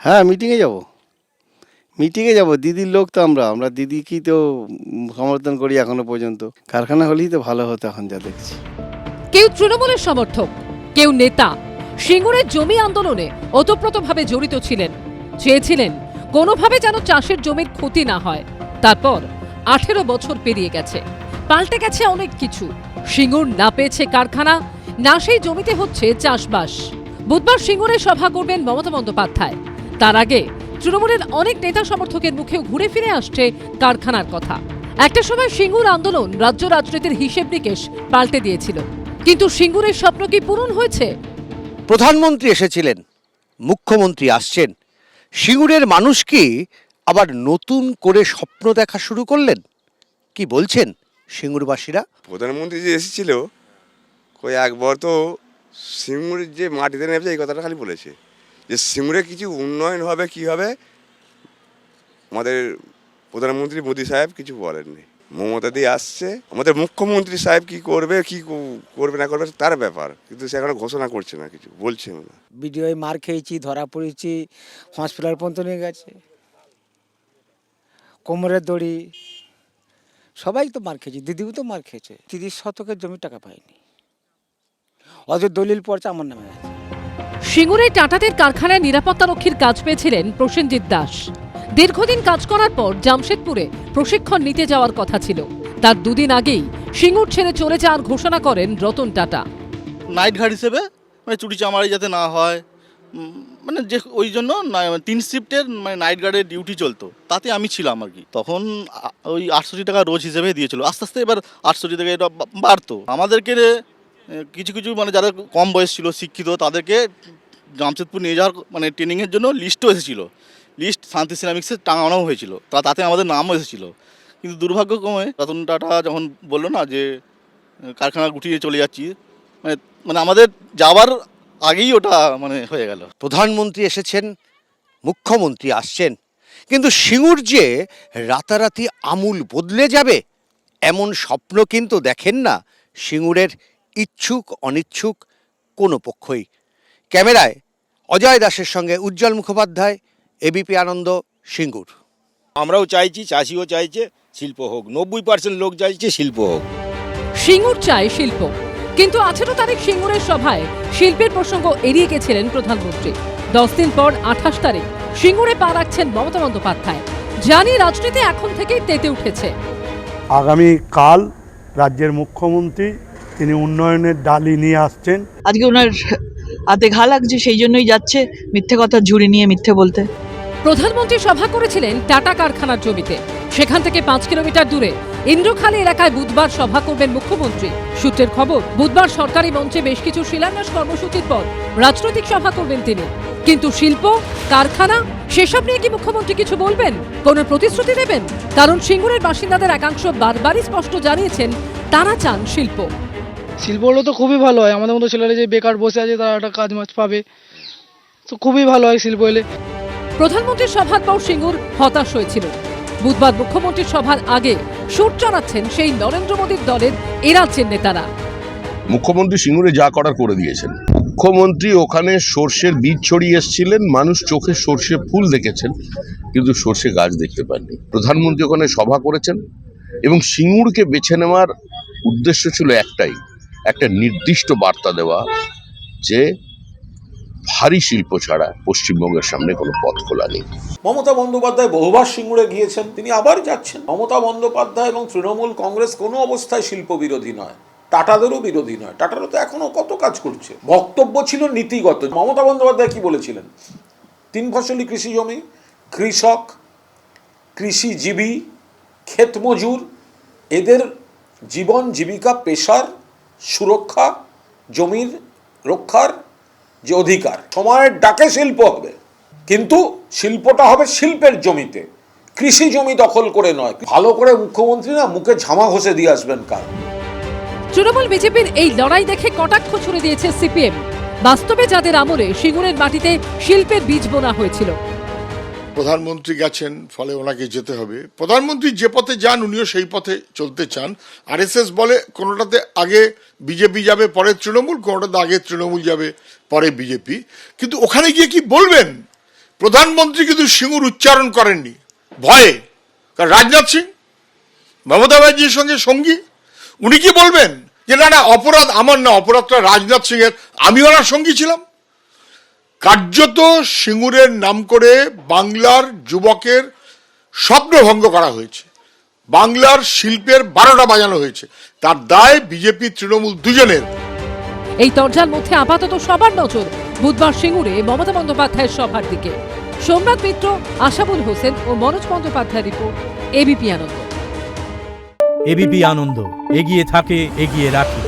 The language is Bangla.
হ্যাঁ, মিটিংয়ে যাব। দিদির লোক তো আমরা দিদিকেই তো সমর্থন করি এখনো পর্যন্ত। কারখানা হলেই তো ভালো হতো এখন যা দেখছি। কেউ তৃণমূলের সমর্থক, কেউ নেতা সিঙ্গুরের জমি আন্দোলনে ওতপ্রোতভাবে জড়িত ছিলেন। চেয়েছিলেন কোনোভাবে যেন চাষের জমির ক্ষতি না হয়। তারপর 18 বছর পেরিয়ে গেছে, পাল্টে গেছে অনেক কিছু। সিঙ্গুর না পেয়েছে কারখানা, না সেই জমিতে হচ্ছে চাষবাস। বুধবার সিঙ্গুরে সভা করবেন মমতা বন্দ্যোপাধ্যায়। তার আগে তৃণমূলের অনেক নেতা সমর্থকের মুখেও ঘুরে ফিরে আসছে কারখানার কথা। একটা সময় সিঙ্গুর আন্দোলন রাজ্য রাজনীতির হিসেব নিকেশ পাল্টে দিয়েছিল, কিন্তু সিঙ্গুরের স্বপ্ন কি পূরণ হয়েছে? প্রধানমন্ত্রী এসেছিলেন, মুখ্যমন্ত্রী আসছেন, সিঙ্গুরের মানুষ কি আবার নতুন করে স্বপ্ন দেখা শুরু করলেন? কি বলছেন সিঙ্গুরবাসীরা? প্রধানমন্ত্রী যে এসেছিল কই একবার তো সিঙ্গুরের যে মাটিতে নেমেছে এই কথাটা খালি বলেছে যে সিঙ্গুরে কিছু উন্নয়ন হবে কি হবে, আমাদের প্রধানমন্ত্রী মোদী সাহেব কিছু বলেননি। মমতা দিয়ে আসছে, আমাদের মুখ্যমন্ত্রী সাহেব কি করবে না করবে তার ব্যাপার, কিন্তু সে এখনো ঘোষণা করছে না, কিছু বলছে না। ভিডিও মার খেয়েছি, ধরা পড়েছি, হসপিটাল পর্যন্ত নিয়ে গেছে, কোমরের দড়ি, সবাই তো মার খেয়েছে, দিদিও তো মার খেয়েছে। 30 শতকের জমি টাকা পাইনি, অত দলিল পড়ছে আমার নামে আছে। সিঙ্গুরে টাটাদের কারখানায় নিরাপত্তারক্ষীর কাজ পেয়েছিলেন প্রসেনজিৎ দাস। দীর্ঘদিন কাজ করার পর জামশেদপুরে প্রশিক্ষণ নিতে যাওয়ার কথা ছিল। তার দুদিন আগেই সিঙ্গুর ছেড়ে চলে যাওয়ার ঘোষণা করেন রতন টাটা। নাইট গার্ড হিসেবে চুরি চামারি যাতে না হয়, যে ওই জন্য 3 শিফটের নাইট গার্ডের ডিউটি চলতো, তাতে আমি ছিলাম আর কি। তখন ওই 800 টাকা রোজ হিসেবে দিয়েছিল, আস্তে আস্তে এবার 800 টাকা এটা বাড়তো। আমাদেরকে কিছু কিছু যারা কম বয়স ছিল, শিক্ষিত, তাদেরকে জামশেদপুর নিয়ে যাওয়ার ট্রেনিংয়ের জন্য লিস্টও এসেছিলো। লিস্ট শান্তি সিরামিক্সে টাঙানো হয়েছিল, তাতে আমাদের নামও এসেছিল। কিন্তু দুর্ভাগ্যক্রমে রতন টাটা যখন বললো না যে কারখানা গুটিয়ে চলে যাচ্ছি, আমাদের যাওয়ার আগেই ওটা হয়ে গেল। প্রধানমন্ত্রী এসেছেন, মুখ্যমন্ত্রী আসছেন, কিন্তু সিঙ্গুর যে রাতারাতি আমূল বদলে যাবে এমন স্বপ্ন কিন্তু দেখেন না সিঙ্গুরের ইচ্ছুক অনিচ্ছুক কোনো পক্ষই। ক্যামেরায় অজয় দাসের সঙ্গে উজ্জ্বল মুখোপাধ্যায়, এবিপি আনন্দ, সিঙ্গুর। আমরাও চাইছি, চাষিও চাইছে শিল্প হোক, 90% লোক চাইছে শিল্প হোক। সিঙ্গুর চায় শিল্প, কিন্তু 18 তারিখ সিঙ্গুরের সভায় শিল্পের প্রসঙ্গ এড়িয়ে গেছিলেন প্রধানমন্ত্রী। 10 দিন পর 28 তারিখ সিঙ্গুরে পা রাখছেন মমতা বন্দ্যোপাধ্যায়। জানি রাজনীতি এখন থেকেই তেতে উঠেছে। আগামী কাল রাজ্যের মুখ্যমন্ত্রী তিনি উন্নয়নের ডালি নিয়ে আসছেন। আজকে ওনার হাতে ঘা লাগছে, সেই জন্যই যাচ্ছে মিথ্যে কথা ঝুড়ি নিয়ে মিথ্যে বলতে। প্রধানমন্ত্রী সভা করেছিলেন টাটা কারখানার জমিতে। সেখান থেকে 5 কিলোমিটার দূরে ইন্দ্রখালী এলাকায় বুধবার সভা করবেন মুখ্যমন্ত্রী। সূত্রের খবর, বুধবার সরকারি মঞ্চে বেশ কিছু শিলান্যাস কর্মসূচির পর রাজনৈতিক সভা করবেন তিনি। কিন্তু শিল্প, কারখানা, সেসব নিয়ে কি মুখ্যমন্ত্রী কিছু বলবেন, কোনো প্রতিশ্রুতি দেবেন? কারণ সিঙ্গুরের বাসিন্দাদের একাংশ বারবারই স্পষ্ট জানিয়েছেন তারা চান শিল্প। শিল্প হলে তো খুবই ভালো হয়, আমাদের মতো ছেলেরা যে বেকার বসে আছে তারা একটা কাজ মাছ পাবে, তো খুবই ভালো হয় শিল্প হলে। প্রধানমন্ত্রীর সভার পর সিঙ্গুর হতাশ হয়েছিল। বুধবার মুখ্যমন্ত্রীর সভার আগে সুর চড়াচ্ছেন সেই নরেন্দ্র মোদীর দলের এ রাজ্যের নেতারা। মুখ্যমন্ত্রী সিঙ্গুরে যা করার করে দিয়েছেন। মুখ্যমন্ত্রী ওখানে সর্ষের বীজ ছড়িয়ে এসেছিলেন, মানুষ চোখে সর্ষে ফুল দেখেছেন কিন্তু সর্ষে গাছ দেখতে পাননি। প্রধানমন্ত্রী ওখানে সভা করেছেন এবং সিঙ্গুরকে বেছে নেওয়ার উদ্দেশ্য ছিল একটাই, একটা নির্দিষ্ট বার্তা দেওয়া যে ভারী শিল্প ছাড়া পশ্চিমবঙ্গের সামনে কোনো পথ খোলা নেই। মমতা বন্দ্যোপাধ্যায় বহুবার সিঙ্গুরে গিয়েছেন, তিনি আবার যাচ্ছেন। মমতা বন্দ্যোপাধ্যায় এবং তৃণমূল কংগ্রেস কোনো অবস্থায় শিল্প বিরোধী নয়, টাটাদেরও বিরোধী নয়। টাটারও তো এখনো কত কাজ করছে। বক্তব্য ছিল নীতিগত। মমতা বন্দ্যোপাধ্যায় কি বলেছিলেন? 3 ফসলি কৃষি জমি, কৃষক, কৃষিজীবী, ক্ষেত মজুর, এদের জীবন জীবিকা, পেশার সুরক্ষা, জমির রক্ষার যে অধিকার, সময়ের ডাকে শিল্প হবে, কিন্তু শিল্পটা হবে শিল্পের জমিতে, কৃষি জমি দখল করে নয়। ভালো করে মুখ্যমন্ত্রী না মুখে ঝামা ঘষে দিয়ে আসবেন কাল। তৃণমূল বিজেপির এই লড়াই দেখে কটাক্ষ ছুড়ে দিয়েছে সিপিএম। বাস্তবে যাদের আমলে সিঙ্গুরের মাটিতে শিল্পের বীজ বোনা হয়েছিল। প্রধানমন্ত্রী গেছেন, ফলে ওনাকে যেতে হবে। প্রধানমন্ত্রী যে পথে যান উনিও সেই পথে চলতে চান। আরএসএস বলে কোনোটাতে আগে বিজেপি যাবে পরে তৃণমূল, কোনোটাতে আগে তৃণমূল যাবে পরে বিজেপি। কিন্তু ওখানে গিয়ে কি বলবেন? প্রধানমন্ত্রী কিন্তু সিঙ্গুর উচ্চারণ করেননি ভয়ে, কারণ রাজনাথ সিং মমতা ব্যানার্জির সঙ্গে সঙ্গী, উনি কি বলবেন যে না না অপরাধ আমার না, অপরাধটা রাজনাথ সিং এর, আমি ওনার সঙ্গী ছিলাম। কার্যত সিঙ্গুরের নাম করে বাংলার যুবকের স্বপ্ন ভঙ্গ করা হয়েছে, বাংলার শিল্পের 12টা বাজানো হয়েছে, তার দায় বিজেপি তৃণমূল দুজনের। এই তরজার মধ্যে আপাতত সবার নজর বুধবার সিঙ্গুরে মমতা বন্দ্যোপাধ্যায়ের সভার দিকে। সোমনাথ মিত্র, আশাবুল হোসেন ও মনোজ বন্দ্যোপাধ্যায়ের রিপোর্ট, এবিপি আনন্দ। এবিপি আনন্দ, এগিয়ে থাকে, এগিয়ে রাখে।